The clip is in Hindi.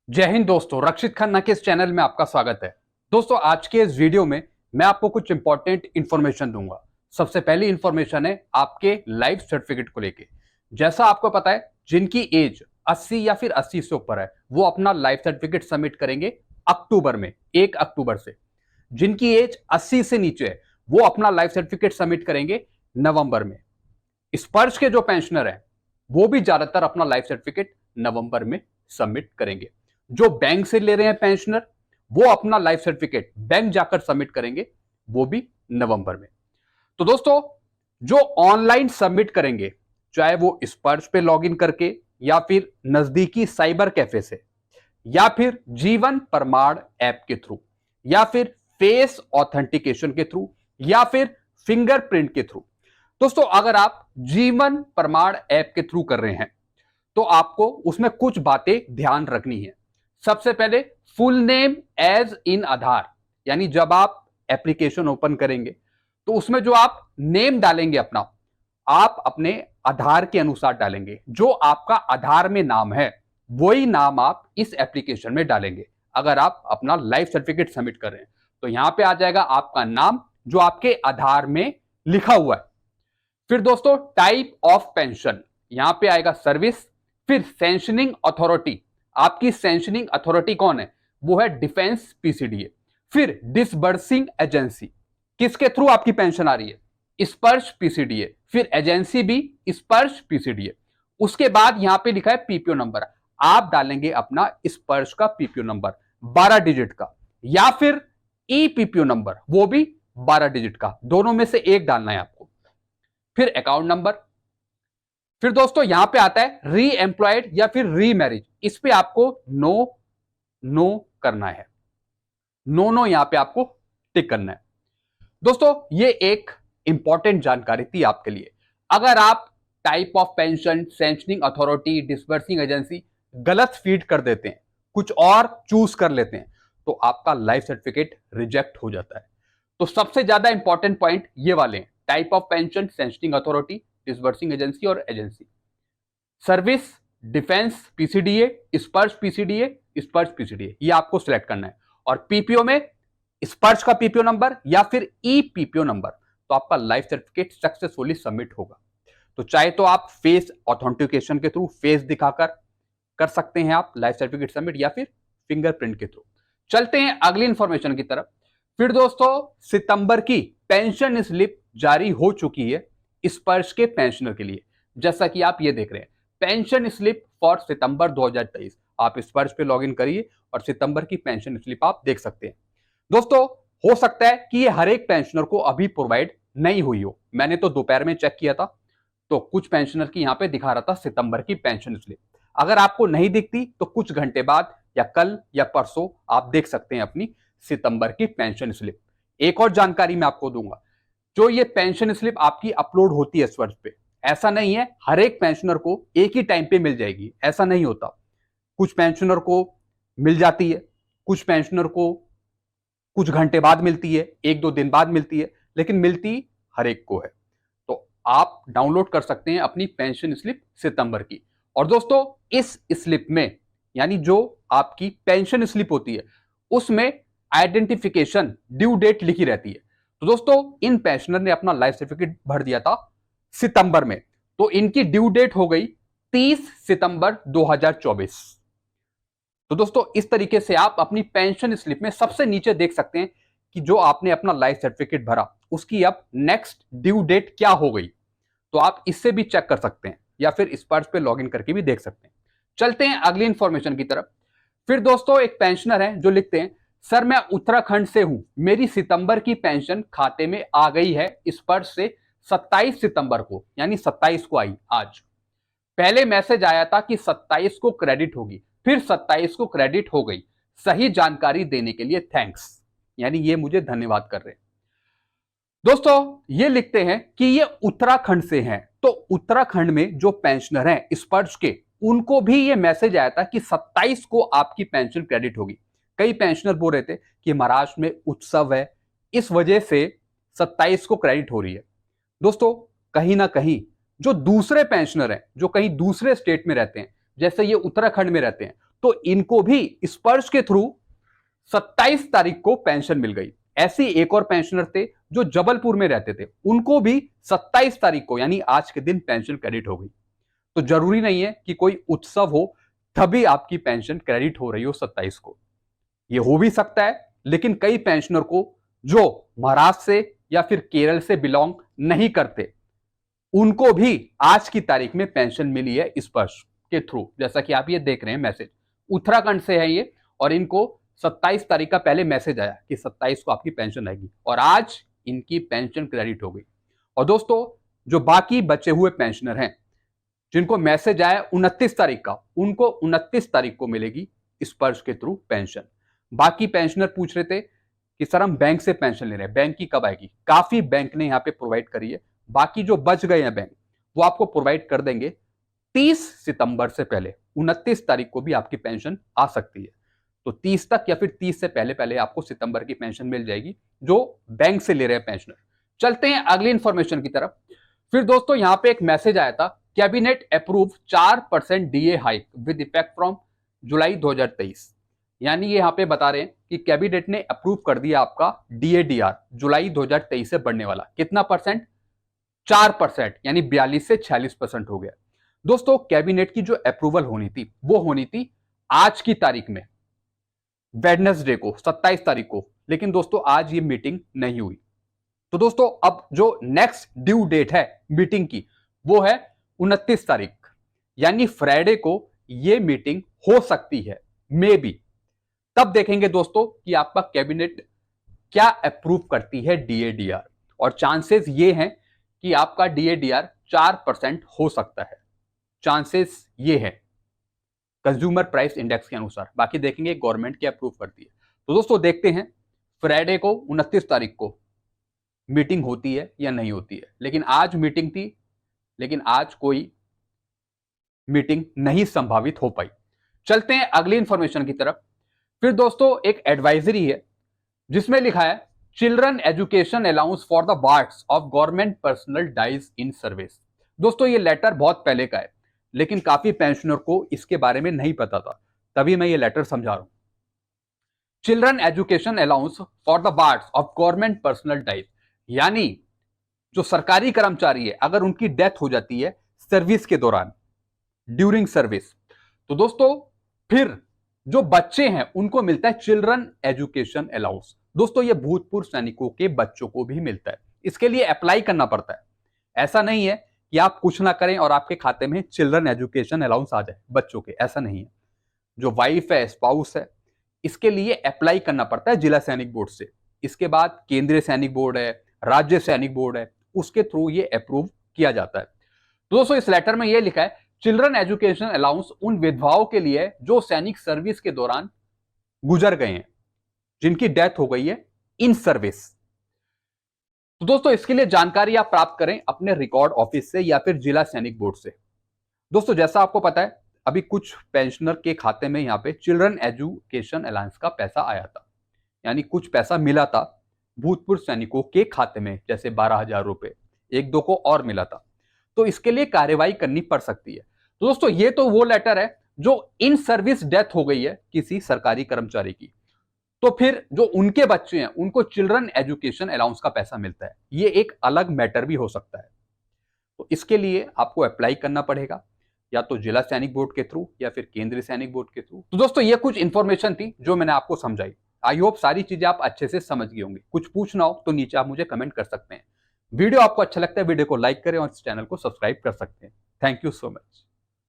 जय हिंद दोस्तों, रक्षित खन्ना के इस चैनल में आपका स्वागत है। दोस्तों, आज के इस वीडियो में मैं आपको कुछ इंपॉर्टेंट इंफॉर्मेशन दूंगा। सबसे पहली इंफॉर्मेशन है आपके लाइफ सर्टिफिकेट को लेके। जैसा आपको पता है, जिनकी एज 80 या फिर 80 से ऊपर है वो अपना लाइफ सर्टिफिकेट सबमिट करेंगे अक्टूबर में, 1 अक्टूबर से। जिनकी एज 80 से नीचे है वो अपना लाइफ सर्टिफिकेट सबमिट करेंगे नवंबर में। स्पर्श के जो पेंशनर हैं वो भी ज्यादातर अपना लाइफ सर्टिफिकेट नवंबर में सबमिट करेंगे। जो बैंक से ले रहे हैं पेंशनर वो अपना लाइफ सर्टिफिकेट बैंक जाकर सबमिट करेंगे, वो भी नवंबर में। तो दोस्तों, जो ऑनलाइन सबमिट करेंगे, चाहे वो स्पर्श पे लॉगिन करके या फिर नजदीकी साइबर कैफे से या फिर जीवन प्रमाण ऐप के थ्रू या फिर फेस ऑथेंटिकेशन के थ्रू या फिर फिंगरप्रिंट के थ्रू। दोस्तों, अगर आप जीवन प्रमाण ऐप के थ्रू कर रहे हैं तो आपको उसमें कुछ बातें ध्यान रखनी है। सबसे पहले, फुल नेम एज इन आधार, यानी जब आप एप्लीकेशन ओपन करेंगे तो उसमें जो आप नेम डालेंगे अपना, आप अपने आधार के अनुसार डालेंगे। जो आपका आधार में नाम है वही नाम आप इस एप्लीकेशन में डालेंगे। अगर आप अपना लाइफ सर्टिफिकेट सबमिट कर रहे हैं तो यहां पे आ जाएगा आपका नाम जो आपके आधार में लिखा हुआ है। फिर दोस्तों, टाइप ऑफ पेंशन, यहां पे आएगा सर्विस। फिर सेंशनिंग अथॉरिटी, आपकी सेंशनिंग अथॉरिटी कौन है? वो है डिफेंस पीसीडीए। फिर डिसबर्सिंग एजेंसी, किसके थ्रू आपकी पेंशन आ रही है? स्पर्श पीसीडीए। फिर एजेंसी भी स्पर्श पीसीडीए। उसके बाद यहां पे लिखा है पीपीओ नंबर, आप डालेंगे अपना स्पर्श का पीपीओ नंबर 12 डिजिट का, या फिर ई पीपीओ नंबर, वो भी 12 डिजिट का, दोनों में से एक डालना है आपको। फिर अकाउंट नंबर। फिर दोस्तों यहां पे आता है री एम्प्लॉयड या फिर री मैरिज, इस पे आपको नो नो करना है। नो यहां पे आपको टिक करना है। दोस्तों, ये एक इंपॉर्टेंट जानकारी थी आपके लिए। अगर आप type of pension, sanctioning authority, disbursing agency गलत फीड कर देते हैं, कुछ और चूज कर लेते हैं, तो आपका लाइफ सर्टिफिकेट रिजेक्ट हो जाता है। तो सबसे ज्यादा इंपॉर्टेंट पॉइंट ये वाले हैं: type of pension, sanctioning authority, disbursing agency और agency. Service, defence PCDA, Sparsh PCDA, Sparsh PCDA, ये आपको सिलेक्ट करना है। और पीपीओ में स्पर्श का पीपीओ नंबर या फिर ई पीपीओ नंबर, तो आपका लाइफ सर्टिफिकेट सक्सेसफुली सबमिट होगा। तो चाहे तो आप फेस ऑथेंटिकेशन के थ्रू फेस दिखाकर कर सकते हैं आप लाइफ सर्टिफिकेट सबमिट, या फिर फिंगरप्रिंट के थ्रू। चलते हैं अगली इंफॉर्मेशन की तरफ। फिर दोस्तों, सितंबर की पेंशन स्लिप जारी हो चुकी है स्पर्श के पेंशनर के लिए। जैसा कि आप ये देख रहे हैं, पेंशन स्लिप फॉर सितंबर 2023। आप स्पर्श पे लॉगिन करिए और सितंबर की पेंशन स्लिप आप देख सकते हैं। दोस्तों, हो सकता है कि ये हर एक पेंशनर को अभी प्रोवाइड नहीं हुई हो। मैंने तो दोपहर में चेक किया था तो कुछ पेंशनर की यहां पे दिखा रहा था सितंबर की पेंशन स्लिप। अगर आपको नहीं दिखती तो कुछ घंटे बाद या कल या परसों आप देख सकते हैं अपनी सितंबर की पेंशन स्लिप। एक और जानकारी मैं आपको दूंगा, जो ये पेंशन स्लिप आपकी अपलोड होती है स्पर्श पे, ऐसा नहीं है हर एक पेंशनर को एक ही टाइम पे मिल जाएगी, ऐसा नहीं होता। कुछ पेंशनर को मिल जाती है, कुछ पेंशनर को कुछ घंटे बाद मिलती है, 1-2 दिन बाद मिलती है, लेकिन मिलती हर एक को है। तो आप डाउनलोड कर सकते हैं अपनी पेंशन स्लिप सितंबर की। और दोस्तों, इस स्लिप में, यानी जो आपकी पेंशन स्लिप होती है, उसमें आइडेंटिफिकेशन ड्यू डेट लिखी रहती है। तो दोस्तों, इन पेंशनर ने अपना लाइफ सर्टिफिकेट भर दिया था सितंबर में, तो इनकी ड्यू डेट हो गई 30 सितंबर 2024। तो दोस्तों, इस तरीके से आप अपनी पेंशन स्लिप में सबसे नीचे देख सकते हैं कि जो आपने अपना लाइफ सर्टिफिकेट भरा उसकी अब नेक्स्ट ड्यू डेट क्या हो गई। तो आप इससे भी चेक कर सकते हैं या फिर स्पर्श पे लॉगिन करके भी देख सकते हैं। चलते हैं अगली इंफॉर्मेशन की तरफ। फिर दोस्तों, एक पेंशनर है जो लिखते हैं, सर मैं उत्तराखंड से हूं, मेरी सितंबर की पेंशन खाते में आ गई है स्पर्श से 27 सितंबर को, यानी 27 को आई आज। पहले मैसेज आया था कि 27 को क्रेडिट होगी, फिर 27 को क्रेडिट हो गई। सही जानकारी देने के लिए थैंक्स, यानी ये मुझे धन्यवाद कर रहे हैं। दोस्तों, ये लिखते हैं कि ये उत्तराखंड से हैं, तो उत्तराखंड में जो पेंशनर हैं स्पर्श के, उनको भी ये मैसेज आया था कि 27 को आपकी पेंशन क्रेडिट होगी। कई पेंशनर बोल रहे थे कि महाराष्ट्र में उत्सव है, इस वजह से 27 को क्रेडिट हो रही है। दोस्तों, कहीं ना कहीं जो दूसरे पेंशनर हैं जो कहीं दूसरे स्टेट में रहते हैं, जैसे ये उत्तराखंड में रहते हैं, तो इनको भी स्पर्श के थ्रू 27 तारीख को पेंशन मिल गई। ऐसे एक और पेंशनर थे जो जबलपुर में रहते थे, उनको भी 27 तारीख को यानी आज के दिन पेंशन क्रेडिट हो गई। तो जरूरी नहीं है कि कोई उत्सव हो तभी आपकी पेंशन क्रेडिट हो रही हो 27 को, ये हो भी सकता है। लेकिन कई पेंशनर को जो महाराष्ट्र से या फिर केरल से बिलोंग नहीं करते, उनको भी आज की तारीख में पेंशन मिली है स्पर्श के थ्रू। जैसा कि आप ये देख रहे हैं मैसेज, उत्तराखंड से है ये, और इनको 27 तारीख का पहले मैसेज आया कि 27 को आपकी पेंशन आएगी, और आज इनकी पेंशन क्रेडिट हो गई। और दोस्तों, जो बाकी बचे हुए पेंशनर हैं जिनको मैसेज आया 29 तारीख का, उनको 29 तारीख को मिलेगी स्पर्श के थ्रू पेंशन। बाकी पेंशनर पूछ रहे थे कि सर हम बैंक से पेंशन ले रहे हैं, बैंक की कब आएगी? काफी बैंक ने यहाँ पे प्रोवाइड करी है। बाकी जो बच गए हैं बैंक, वो आपको प्रोवाइड कर देंगे 30 सितंबर से पहले। 29 तारीख को भी आपकी पेंशन आ सकती है, तो 30 तक या फिर 30 से पहले पहले आपको सितंबर की पेंशन मिल जाएगी जो बैंक से ले रहे हैं पेंशनर। चलते हैं अगली इंफॉर्मेशन की तरफ। फिर दोस्तों, यहां पे एक मैसेज आया था, cabinet approve 4% DA hike with effect from जुलाई 2023। यानी ये यहां पे बता रहे हैं कि कैबिनेट ने अप्रूव कर दिया आपका डीएडीआर जुलाई 2023 से बढ़ने वाला। कितना परसेंट? 4%, यानी 42 से 46% हो गया। दोस्तों, कैबिनेट की जो अप्रूवल होनी थी वो होनी थी आज की तारीख में, वेडनेसडे को 27 तारीख को, लेकिन दोस्तों आज ये मीटिंग नहीं हुई। तो दोस्तों, अब जो नेक्स्ट ड्यू डेट है मीटिंग की वो है 29 तारीख, यानी फ्राइडे को ये मीटिंग हो सकती है, मे बी। तब देखेंगे दोस्तों कि आपका कैबिनेट क्या अप्रूव करती है डीएडीआर, और चांसेस ये हैं कि आपका डीएडीआर 4% हो सकता है, चांसेस ये है कंज्यूमर प्राइस इंडेक्स के अनुसार। बाकी देखेंगे गवर्नमेंट क्या अप्रूव करती है। तो दोस्तों देखते हैं फ्राइडे को 29 तारीख को मीटिंग होती है या नहीं होती है। लेकिन आज मीटिंग थी, लेकिन आज कोई मीटिंग नहीं संभावित हो पाई। चलते हैं अगली इंफॉर्मेशन की तरफ। फिर दोस्तों, एक एडवाइजरी है जिसमें लिखा है children education allowance for the wards of government personnel dies in service. दोस्तों, ये लेटर बहुत पहले का है, लेकिन काफी पेंशनर को इसके बारे में नहीं पता था, तभी मैं ये लेटर समझा रहा हूं। Children education allowance for the wards of government personnel dies, यानी जो सरकारी कर्मचारी है अगर उनकी डेथ हो जाती है सर्विस के दौरान, ड्यूरिंग सर्विस, तो दोस्तों फिर जो बच्चे हैं उनको मिलता है चिल्ड्रन एजुकेशन अलाउंस। दोस्तों, ये भूतपूर्व सैनिकों के बच्चों को भी मिलता है। इसके लिए अप्लाई करना पड़ता है। ऐसा नहीं है कि आप कुछ ना करें और आपके खाते में चिल्ड्रन एजुकेशन अलाउंस आ जाए बच्चों के, ऐसा नहीं है। जो वाइफ है, स्पाउस है, इसके लिए अप्लाई करना पड़ता है जिला सैनिक बोर्ड से। इसके बाद केंद्रीय सैनिक बोर्ड है, राज्य सैनिक बोर्ड है, उसके थ्रू ये अप्रूव किया जाता है। तो दोस्तों, इस लेटर में ये लिखा है चिल्ड्रन एजुकेशन अलाउंस उन विधवाओं के लिए जो सैनिक सर्विस के दौरान गुजर गए हैं, जिनकी डेथ हो गई है इन सर्विस। तो दोस्तों, इसके लिए जानकारी आप प्राप्त करें अपने रिकॉर्ड ऑफिस से या फिर जिला सैनिक बोर्ड से। दोस्तों, जैसा आपको पता है, अभी कुछ पेंशनर के खाते में यहाँ पे चिल्ड्रन एजुकेशन अलाउंस का पैसा आया था, यानी कुछ पैसा मिला था भूतपूर्व सैनिकों के खाते में, जैसे 12,000 रुपए, एक दो को और मिला था। तो इसके लिए कार्रवाई करनी पड़ सकती है। तो दोस्तों, ये तो वो लेटर है जो इन सर्विस डेथ हो गई है किसी सरकारी कर्मचारी की, तो फिर जो उनके बच्चे हैं उनको चिल्ड्रन एजुकेशन अलाउंस का पैसा मिलता है। ये एक अलग मैटर भी हो सकता है। तो इसके लिए आपको अप्लाई करना पड़ेगा, या तो जिला सैनिक बोर्ड के थ्रू या फिर केंद्रीय सैनिक बोर्ड के थ्रू। तो दोस्तों, ये कुछ इंफॉर्मेशन थी जो मैंने आपको समझाई। आई होप सारी चीजें आप अच्छे से समझ गए होंगे। कुछ पूछना हो तो नीचे आप मुझे कमेंट कर सकते हैं। वीडियो आपको अच्छा लगता है, वीडियो को लाइक करें और इस चैनल को सब्सक्राइब कर सकते हैं। Thank you so much.